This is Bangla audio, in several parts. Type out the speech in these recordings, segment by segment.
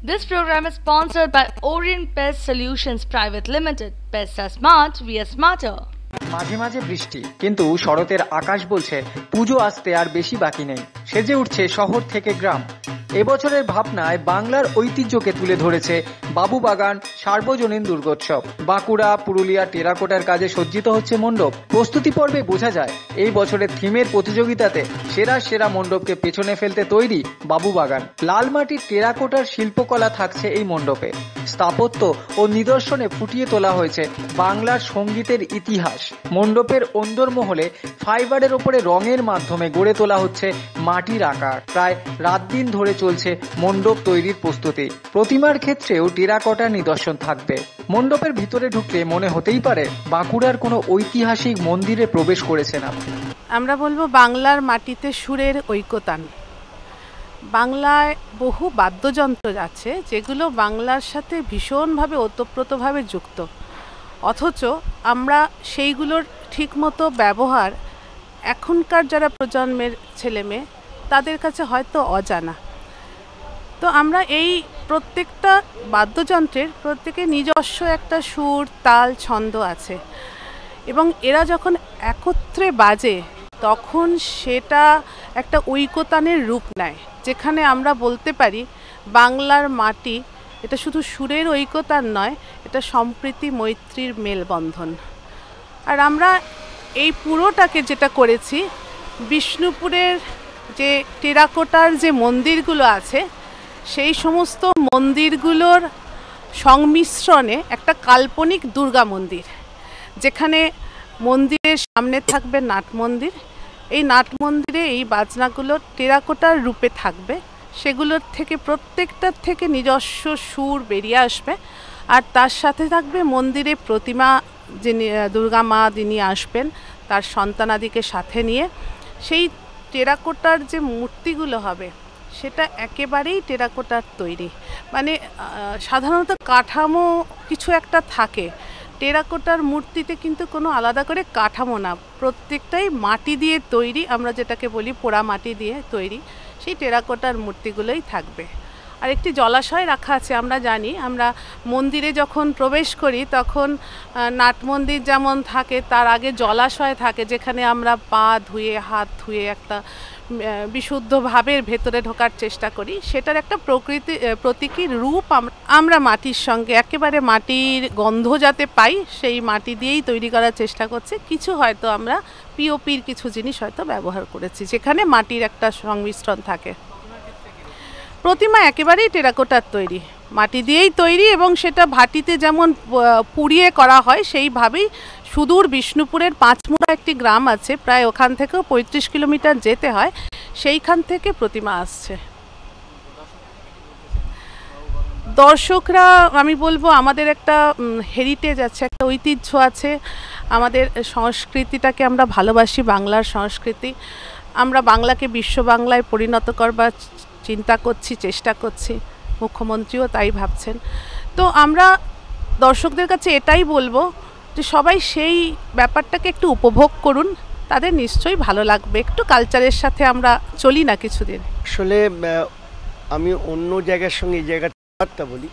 This program is sponsored by Orient Pest Solutions Private Limited. Pests are smart, we are smarter. মাঝে মাঝে বৃষ্টি, কিন্তু শরতের আকাশ বলছে পুজো আসতে আর বেশি বাকি নেই। সেজে উঠছে শহর থেকে গ্রাম। এবছরের ভাবনায় বাংলার ঐতিহ্যকে তুলে ধরেছে বাবুবাগান সার্বজনীন দুর্গোৎসব। বাঁকুড়া, পুরুলিয়া টেরাকোটার কাজে সজ্জিত হচ্ছে মণ্ডপ। প্রস্তুতি পর্বে বোঝা যায় এই বছরের থিমের প্রতিযোগিতাতে সেরা সেরা মণ্ডপকে পেছনে ফেলতে তৈরি বাবুবাগান। লাল মাটির টেরাকোটার শিল্পকলা থাকছে এই মণ্ডপে। স্থাপত্য ও নিদর্শনে ফুটিয়ে তোলা হয়েছে বাংলার সঙ্গীতের ইতিহাস। মণ্ডপের অন্দরমহলে ফাইবারের ওপরে রঙের মাধ্যমে গড়ে তোলা হচ্ছে মাটির আকার। প্রায় রাত দিন ধরে চলছে মণ্ডপ তৈরির প্রস্তুতি। প্রতিমার ক্ষেত্রেও টেরাকোটার নিদর্শন থাকবে। মণ্ডপের ভিতরে ঢুকলে মনে হতেই পারে বাঁকুড়ার কোনো ঐতিহাসিক মন্দিরে প্রবেশ করেছেন আপনি। আমরা বলবো বাংলার মাটিতে সুরের ঐকতান। বাংলায় বহু বাদ্যযন্ত্র আছে যেগুলো বাংলার সাথে ভীষণভাবে ওতপ্রোতভাবে যুক্ত, অথচ আমরা সেইগুলোর ঠিকমতো ব্যবহার এখনকার যারা প্রজন্মের ছেলেমেয়ে তাদের কাছে হয়তো অজানা। তো আমরা এই প্রত্যেকটা বাদ্যযন্ত্রের প্রত্যেকে নিজস্ব একটা সুর, তাল, ছন্দ আছে, এবং এরা যখন একত্রে বাজে তখন সেটা একটা ঐকতানের রূপ নেয়, যেখানে আমরা বলতে পারি বাংলার মাটি এটা শুধু সুরের ঐকতান নয়, এটা সম্প্রীতি মৈত্রীর মেলবন্ধন। আর আমরা এই পুরোটাকে যেটা করেছি, বিষ্ণুপুরের যে টেরাকোটার যে মন্দিরগুলো আছে সেই সমস্ত মন্দিরগুলোর সংমিশ্রণে একটা কাল্পনিক দুর্গা মন্দির, যেখানে মন্দিরের সামনে থাকবে নাট মন্দির। এই নাট মন্দিরে এই বাজনাগুলো টেরাকোটার রূপে থাকবে, সেগুলোর থেকে প্রত্যেকটার থেকে নিজস্ব সুর বেরিয়ে আসবে। আর তার সাথে থাকবে মন্দিরে প্রতিমা, যিনি দুর্গা মা, যিনি আসবেন তার সন্তানাদিকে সাথে নিয়ে। সেই টেরাকোটার যে মূর্তিগুলো হবে সেটা একেবারেই টেরাকোটার তৈরি। মানে সাধারণত কাঠামো কিছু একটা থাকে, টেরাকোটার মূর্তিতে কিন্তু কোনো আলাদা করে কাঠামো না, প্রত্যেকটাই মাটি দিয়ে তৈরি, আমরা যেটাকে বলি পোড়া মাটি দিয়ে তৈরি। সেই টেরাকোটার মূর্তিগুলোই থাকবে। আর একটি জলাশয় রাখা আছে। আমরা জানি, আমরা মন্দিরে যখন প্রবেশ করি তখন নাট মন্দির যেমন থাকে, তার আগে জলাশয় থাকে, যেখানে আমরা পা ধুয়ে, হাত ধুয়ে একটা বিশুদ্ধ ভাবের ভেতরে ঢোকার চেষ্টা করি। সেটার একটা প্রতীকী রূপ আমরা মাটির সঙ্গে একেবারে মাটির গন্ধ যাতে পাই সেই মাটি দিয়েই তৈরি করার চেষ্টা করছি। কিছু হয়তো আমরা পিওপির কিছু জিনিস হয়তো ব্যবহার করেছি, যেখানে মাটির একটা সংমিশ্রণ থাকে। প্রতিমা একেবারেই টেরাকোটার তৈরি, মাটি দিয়েই তৈরি, এবং সেটা ভাটিতে যেমন পুড়িয়ে করা হয় সেইভাবেই। সুদূর বিষ্ণুপুরের পাঁচমুড়া একটি গ্রাম আছে, প্রায় ওখান থেকেও 35 কিলোমিটার যেতে হয়, সেইখান থেকে প্রতিমা আসছে। দর্শকরা, আমি বলবো আমাদের একটা হেরিটেজ আছে, একটা ঐতিহ্য আছে, আমাদের সংস্কৃতিটাকে আমরা ভালোবাসি, বাংলার সংস্কৃতি। আমরা বাংলাকে বিশ্ব বাংলায় পরিণত করবার চিন্তা করছি, চেষ্টা করছি, মুখ্যমন্ত্রীও তাই ভাবছেন। তো আমরা দর্শকদের কাছে এটাই বলবো যে সবাই সেই ব্যাপারটাকে একটু উপভোগ করুন, তাদের নিশ্চয়ই ভালো লাগবে। একটু কালচারের সাথে আমরা চলি না কিছুদিন। আসলে আমি অন্য জায়গার সঙ্গে এই জায়গাটা বলি,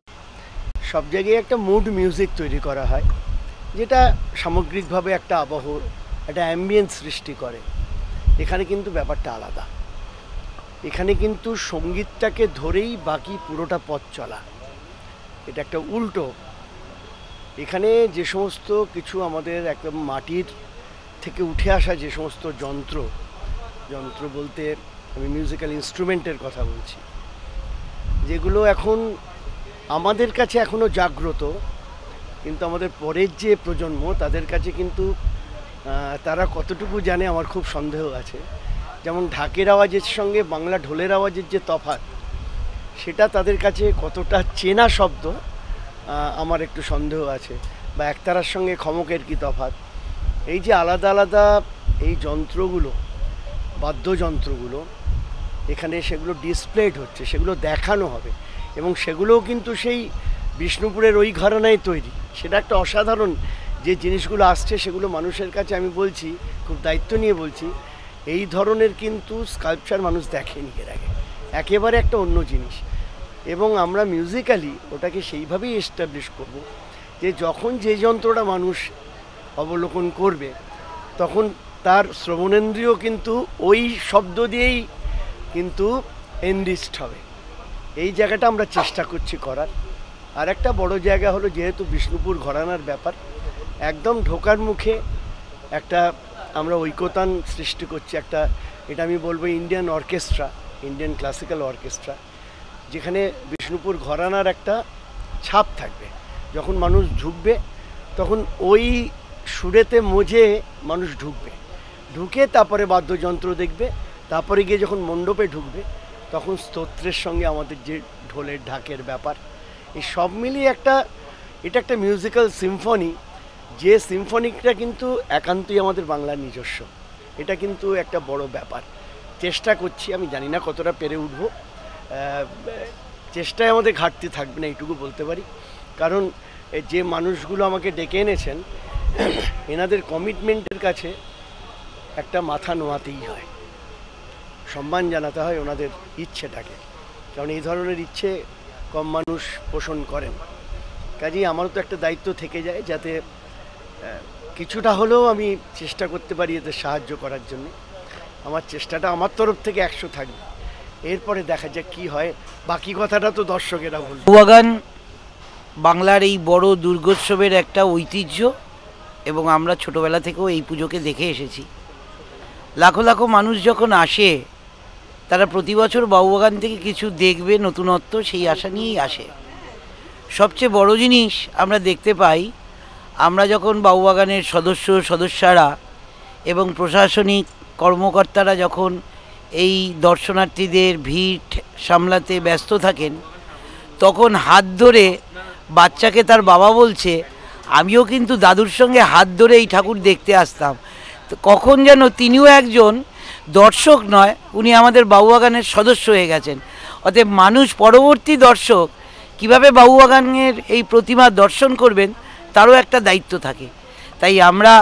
সব জায়গায় একটা মুড মিউজিক তৈরি করা হয়, যেটা সামগ্রিকভাবে একটা আবহ, একটা অ্যাম্বিয়েন্স সৃষ্টি করে। এখানে কিন্তু ব্যাপারটা আলাদা। এখানে কিন্তু সঙ্গীতটাকে ধরেই বাকি পুরোটা পথ চলা, এটা একটা উল্টো। এখানে যে সমস্ত কিছু আমাদের একদম মাটির থেকে উঠে আসা যে সমস্ত যন্ত্র বলতে আমি মিউজিক্যাল ইনস্ট্রুমেন্টের কথা বলছি, যেগুলো এখন আমাদের কাছে এখনও জাগ্রত, কিন্তু আমাদের পরের যে প্রজন্ম তাদের কাছে কিন্তু তারা কতটুকু জানে আমার খুব সন্দেহ আছে। যেমন ঢাকের আওয়াজের সঙ্গে বাংলা ঢোলের আওয়াজের যে তফাৎ, সেটা তাদের কাছে কতটা চেনা শব্দ আমার একটু সন্দেহ আছে। বা একতারার সঙ্গে খমকের কি তফাৎ, এই যে আলাদা আলাদা এই যন্ত্রগুলো, বাদ্যযন্ত্রগুলো এখানে সেগুলো ডিসপ্লেড হচ্ছে, সেগুলো দেখানো হবে, এবং সেগুলোও কিন্তু সেই বিষ্ণুপুরের ওই ঘরানায় তৈরি। সেটা একটা অসাধারণ যে জিনিসগুলো আসছে, সেগুলো মানুষের কাছে আমি বলছি, খুব দায়িত্ব নিয়ে বলছি, এই ধরনের কিন্তু স্কাল্পচার মানুষ দেখেনি এর আগে, একেবারে একটা অন্য জিনিস। এবং আমরা মিউজিক্যালি ওটাকে সেইভাবেই এস্টাবলিশ করব যে যখন যে যন্ত্রটা মানুষ অবলোকন করবে তখন তার শ্রবণেন্দ্রিয় কিন্তু ওই শব্দ দিয়েই কিন্তু এনরিচড হবে। এই জায়গাটা আমরা চেষ্টা করছি করার। আর একটা বড় জায়গা হলো, যেহেতু বিষ্ণুপুর ঘরানার ব্যাপার, একদম ঢোকার মুখে একটা আমরা ঐকতান সৃষ্টি করছি। একটা, এটা আমি বলবো Indian orchestra, Indian classical orchestra, যেখানে বিষ্ণুপুর ঘরানার একটা ছাপ থাকবে। যখন মানুষ ঢুকবে তখন ওই সুরেতে মজে মানুষ ঢুকবে, ঢুকে তারপরে বাদ্যযন্ত্র দেখবে, তারপরে গিয়ে যখন মণ্ডপে ঢুকবে তখন স্তোত্রের সঙ্গে আমাদের যে ঢোলের ঢাকের ব্যাপার, এই সব মিলিয়ে এটা একটা মিউজিক্যাল সিম্ফনি, যে সিম্ফনিকটা কিন্তু একান্তই আমাদের বাংলার নিজস্ব। এটা কিন্তু একটা বড় ব্যাপার। চেষ্টা করছি, আমি জানি না কতটা পেরে উঠবো, চেষ্টায় আমাদের ঘাটতি থাকবে না এইটুকু বলতে পারি। কারণ যে মানুষগুলো আমাকে ডেকে এনেছেন এনাদের কমিটমেন্টের কাছে একটা মাথা নোয়াতেই হয়, সম্মান জানাতে হয় ওনাদের ইচ্ছেটাকে, কারণ এই ধরনের ইচ্ছে কম মানুষ পোষণ করেন। কাজেই আমারও তো একটা দায়িত্ব থেকে যায় যাতে কিছুটা হলেও আমি চেষ্টা করতে পারি এদের সাহায্য করার জন্য। আমার চেষ্টাটা আমার তরফ থেকে 100 থাকবে, এরপরে দেখা যাক কি হয়, বাকি কথাটা তো দর্শকেরা বলবে। বাউবাগান বাংলার এই বড় দুর্গোৎসবের একটা ঐতিহ্য, এবং আমরা ছোটোবেলা থেকেও এই পুজোকে দেখে এসেছি। লাখো লাখো মানুষ যখন আসে তারা প্রতি বছর বাউবাগান থেকে কিছু দেখবে, নতুনত্ব, সেই আশা নিয়েই আসে। সবচেয়ে বড় জিনিস আমরা দেখতে পাই, আমরা যখন বাউবাগানের সদস্যরা এবং প্রশাসনিক কর্মকর্তারা যখন এই দর্শনার্থীদের ভিড় সামলাতে ব্যস্ত থাকেন, তখন হাত ধরে বাচ্চাকে তার বাবা বলছে, আমিও কিন্তু দাদুর সঙ্গে হাত ধরে এই ঠাকুর দেখতে আসতাম। তো কখন যেন তিনিও একজন দর্শক নয়, উনি আমাদের বাউবাগানের সদস্য হয়ে গেছেন। অতএব মানুষ, পরবর্তী দর্শক কিভাবে বাউবাগানের এই প্রতিমা দর্শন করবেন তারও একটা দায়িত্ব থাকে। তাই আমরা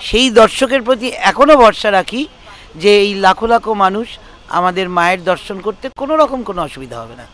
সেই দর্শকের প্রতি এখনও ভরসা রাখি যে এই লাখো লাখো মানুষ আমাদের মায়ের দর্শন করতে কোনো রকম কোনো অসুবিধা হবে না।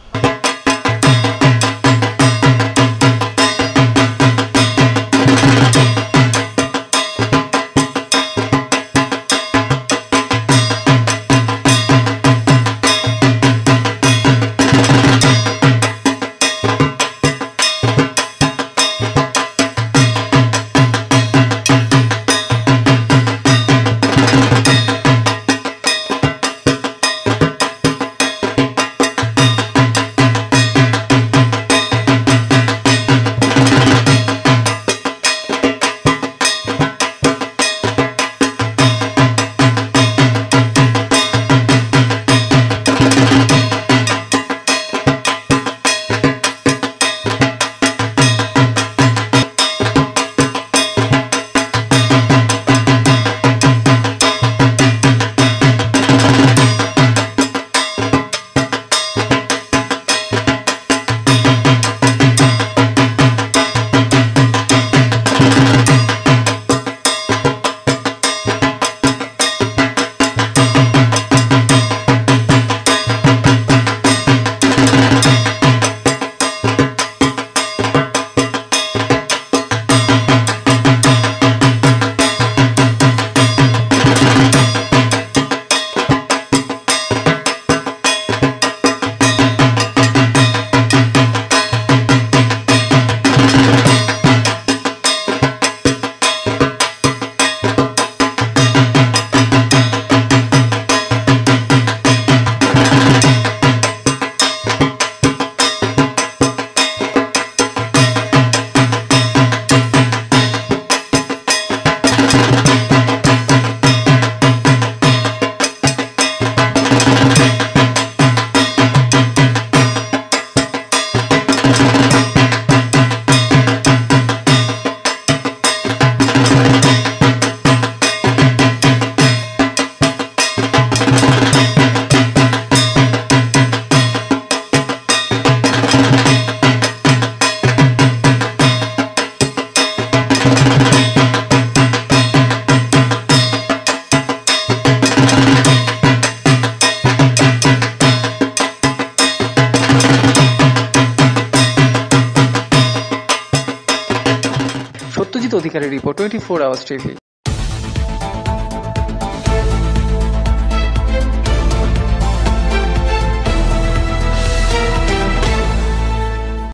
সত্যজিৎ অধিকারীর রিপোর্ট 24 আওয়ার্স টিভি।